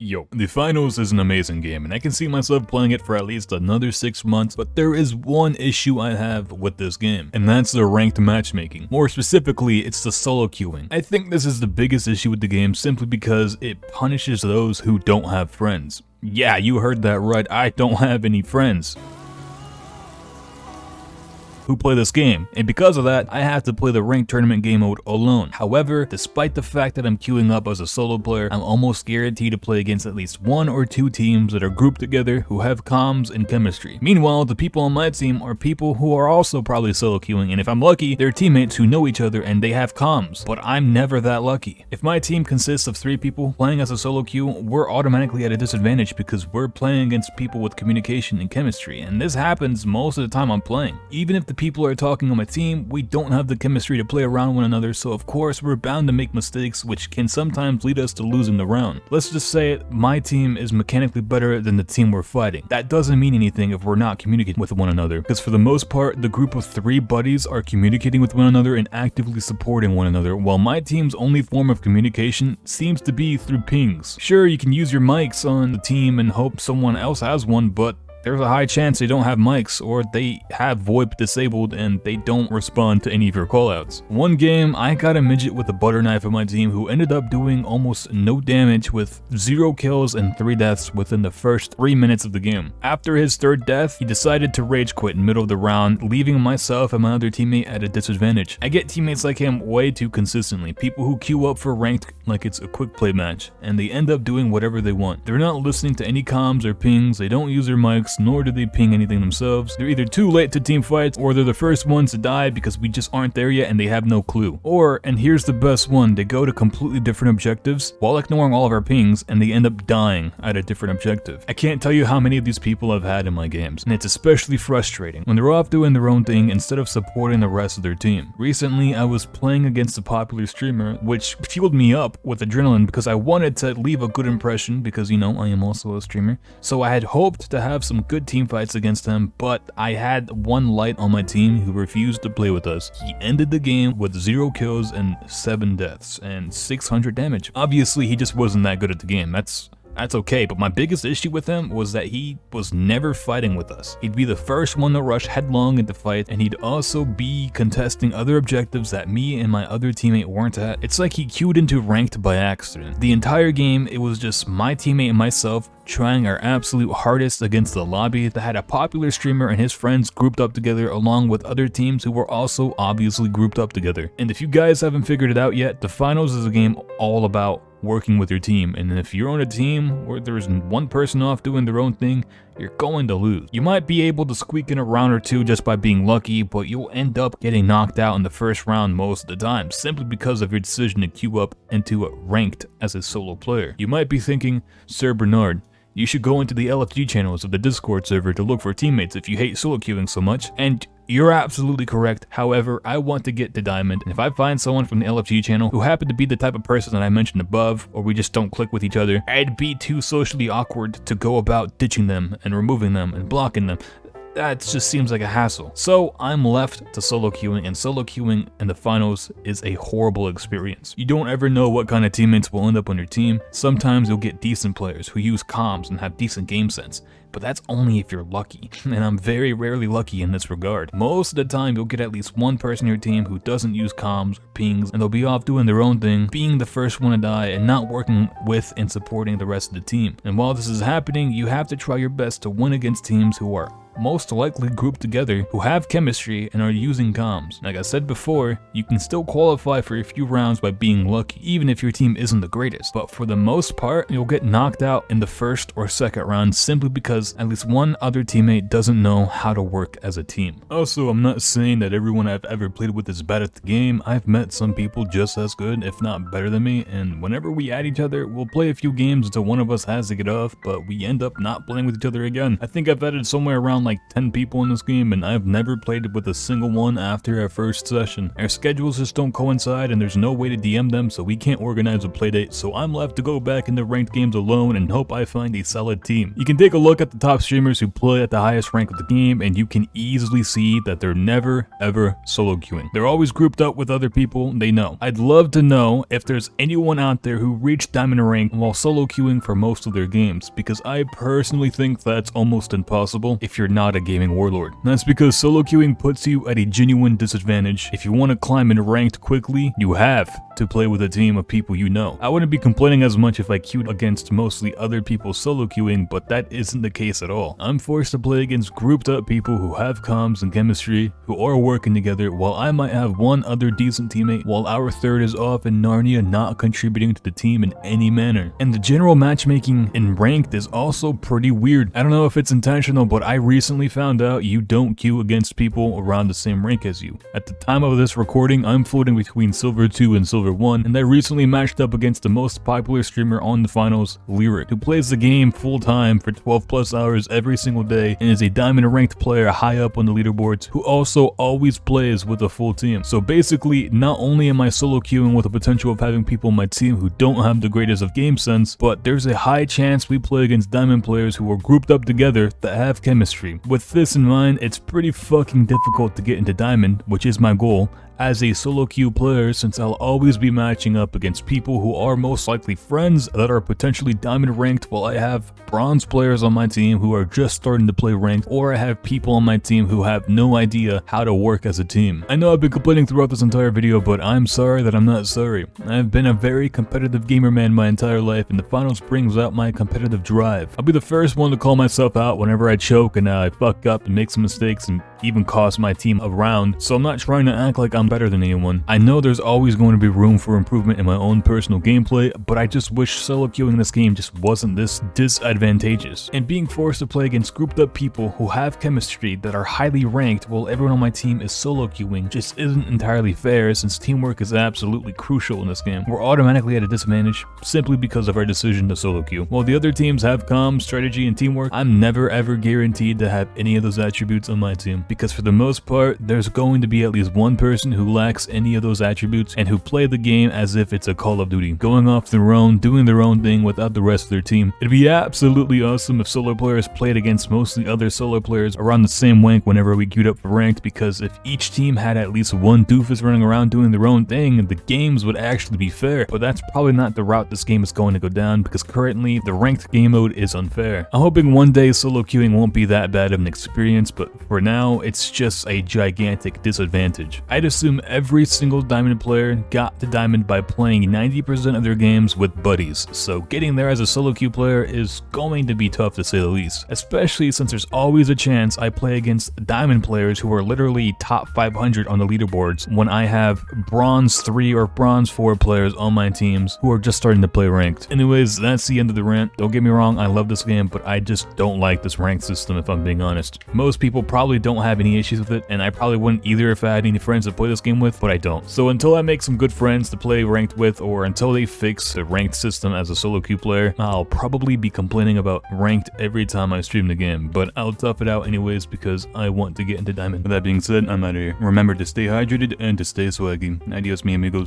Yo, the Finals is an amazing game, and I can see myself playing it for at least another 6 months, but there is one issue I have with this game, and that's the ranked matchmaking. More specifically, it's the solo queuing. I think this is the biggest issue with the game simply because it punishes those who don't have friends. Yeah, you heard that right, I don't have any friends who play this game, and because of that, I have to play the ranked tournament game mode alone. However, despite the fact that I'm queuing up as a solo player, I'm almost guaranteed to play against at least 1 or 2 teams that are grouped together who have comms and chemistry. Meanwhile, the people on my team are people who are also probably solo queuing, and if I'm lucky, they're teammates who know each other and they have comms, but I'm never that lucky. If my team consists of 3 people playing as a solo queue, we're automatically at a disadvantage because we're playing against people with communication and chemistry, and this happens most of the time I'm playing. Even if the people are talking on my team, we don't have the chemistry to play around one another, so of course we're bound to make mistakes which can sometimes lead us to losing the round. Let's just say my team is mechanically better than the team we're fighting. That doesn't mean anything if we're not communicating with one another, because for the most part, the group of 3 buddies are communicating with one another and actively supporting one another, while my team's only form of communication seems to be through pings. Sure, you can use your mics on the team and hope someone else has one, but there's a high chance they don't have mics, or they have VoIP disabled and they don't respond to any of your callouts. One game, I got a midget with a butter knife on my team who ended up doing almost no damage with 0 kills and 3 deaths within the first 3 minutes of the game. After his 3rd death, he decided to rage quit in the middle of the round, leaving myself and my other teammate at a disadvantage. I get teammates like him way too consistently, people who queue up for ranked like it's a quick play match, and they end up doing whatever they want. They're not listening to any comms or pings, they don't use their mics, nor do they ping anything themselves. They're either too late to team fights, or they're the first ones to die because we just aren't there yet and they have no clue. Or, and here's the best one, they go to completely different objectives while ignoring all of our pings, and they end up dying at a different objective. I can't tell you how many of these people I've had in my games, and it's especially frustrating when they're off doing their own thing instead of supporting the rest of their team. Recently, I was playing against a popular streamer, which fueled me up with adrenaline because I wanted to leave a good impression because, you know, I am also a streamer. So I had hoped to have some good team fights against him, but I had one light on my team who refused to play with us. He ended the game with 0 kills and 7 deaths and 600 damage. Obviously, he just wasn't that good at the game. That's okay, but my biggest issue with him was that he was never fighting with us. He'd be the first one to rush headlong into fight, and he'd also be contesting other objectives that me and my other teammate weren't at. It's like he queued into ranked by accident. The entire game, it was just my teammate and myself trying our absolute hardest against the lobby that had a popular streamer and his friends grouped up together along with other teams who were also obviously grouped up together. And if you guys haven't figured it out yet, the Finals is a game all about working with your team, and if you're on a team where there's one person off doing their own thing, you're going to lose. You might be able to squeak in a round or 2 just by being lucky, but you'll end up getting knocked out in the first round most of the time, simply because of your decision to queue up into a ranked as a solo player. You might be thinking, Sir Bernard, you should go into the LFG channels of the Discord server to look for teammates if you hate solo queuing so much, and you're absolutely correct. However, I want to get to Diamond, and if I find someone from the LFG channel who happen to be the type of person that I mentioned above, or we just don't click with each other, I'd be too socially awkward to go about ditching them and removing them and blocking them. That just seems like a hassle. So I'm left to solo queuing, and solo queuing in the Finals is a horrible experience. You don't ever know what kind of teammates will end up on your team. Sometimes you'll get decent players who use comms and have decent game sense, but that's only if you're lucky, and I'm very rarely lucky in this regard. Most of the time you'll get at least one person on your team who doesn't use comms or pings, and they'll be off doing their own thing, being the first one to die and not working with and supporting the rest of the team. And while this is happening, you have to try your best to win against teams who are most likely grouped together, who have chemistry and are using comms. Like I said before, you can still qualify for a few rounds by being lucky, even if your team isn't the greatest, but for the most part, you'll get knocked out in the first or second round simply because at least one other teammate doesn't know how to work as a team. Also, I'm not saying that everyone I've ever played with is bad at the game. I've met some people just as good, if not better than me, and whenever we add each other, we'll play a few games until one of us has to get off, but we end up not playing with each other again. I think I've added somewhere around like 10 people in this game, and I've never played with a single one after our first session. Our schedules just don't coincide, and there's no way to DM them, so we can't organize a playdate, so I'm left to go back into ranked games alone and hope I find a solid team. You can take a look at the top streamers who play at the highest rank of the game, and you can easily see that they're never ever solo queuing. They're always grouped up with other people they know. I'd love to know if there's anyone out there who reached diamond rank while solo queuing for most of their games, because I personally think that's almost impossible if you're not a gaming warlord. That's because solo queuing puts you at a genuine disadvantage. If you want to climb in ranked quickly, you have to play with a team of people you know. I wouldn't be complaining as much if I queued against mostly other people solo queuing, but that isn't the case at all. I'm forced to play against grouped up people who have comms and chemistry, who are working together, while I might have one other decent teammate, while our third is off in Narnia not contributing to the team in any manner. And the general matchmaking in ranked is also pretty weird. I don't know if it's intentional, but I recently found out you don't queue against people around the same rank as you. At the time of this recording, I'm floating between Silver 2 and Silver 1, and I recently matched up against the most popular streamer on the finals, Lyric, who plays the game full time for 12 plus hours every single day and is a diamond ranked player high up on the leaderboards, who also always plays with a full team. So basically, not only am I solo queuing with the potential of having people on my team who don't have the greatest of game sense, but there's a high chance we play against diamond players who are grouped up together that have chemistry. With this in mind, it's pretty fucking difficult to get into diamond, which is my goal, as a solo queue player, since I'll always be matching up against people who are most likely friends that are potentially diamond ranked, while I have bronze players on my team who are just starting to play ranked, or I have people on my team who have no idea how to work as a team. I know I've been complaining throughout this entire video, but I'm sorry that I'm not sorry. I've been a very competitive gamer man my entire life, and the finals brings out my competitive drive. I'll be the first one to call myself out whenever I choke and I fuck up and make some mistakes and even cost my team a round, so I'm not trying to act like I'm better than anyone. I know there's always going to be room for improvement in my own personal gameplay, but I just wish solo queuing this game just wasn't this disadvantageous. And being forced to play against grouped up people who have chemistry that are highly ranked while everyone on my team is solo queuing just isn't entirely fair, since teamwork is absolutely crucial in this game. We're automatically at a disadvantage simply because of our decision to solo queue. While the other teams have comms, strategy, and teamwork, I'm never ever guaranteed to have any of those attributes on my team, because for the most part, there's going to be at least one person who lacks any of those attributes and who play the game as if it's a Call of Duty, going off their own, doing their own thing without the rest of their team. It'd be absolutely awesome if solo players played against mostly other solo players around the same rank whenever we queued up for ranked, because if each team had at least one doofus running around doing their own thing, the games would actually be fair. But that's probably not the route this game is going to go down, because currently the ranked game mode is unfair. I'm hoping one day solo queuing won't be that bad of an experience, but for now, it's just a gigantic disadvantage. I'd assume every single diamond player got to diamond by playing 90% of their games with buddies, so getting there as a solo queue player is going to be tough to say the least, especially since there's always a chance I play against diamond players who are literally top 500 on the leaderboards when I have bronze 3 or bronze 4 players on my teams who are just starting to play ranked. Anyways, that's the end of the rant. Don't get me wrong, I love this game, but I just don't like this ranked system, if I'm being honest. Most people probably don't have any issues with it, and I probably wouldn't either if I had any friends to play this game with, but I don't. So until I make some good friends to play ranked with, or until they fix the ranked system as a solo queue player, I'll probably be complaining about ranked every time I stream the game, but I'll tough it out anyways because I want to get into diamond. With that being said, I'm out of here. Remember to stay hydrated and to stay swaggy. Adios, mi amigos.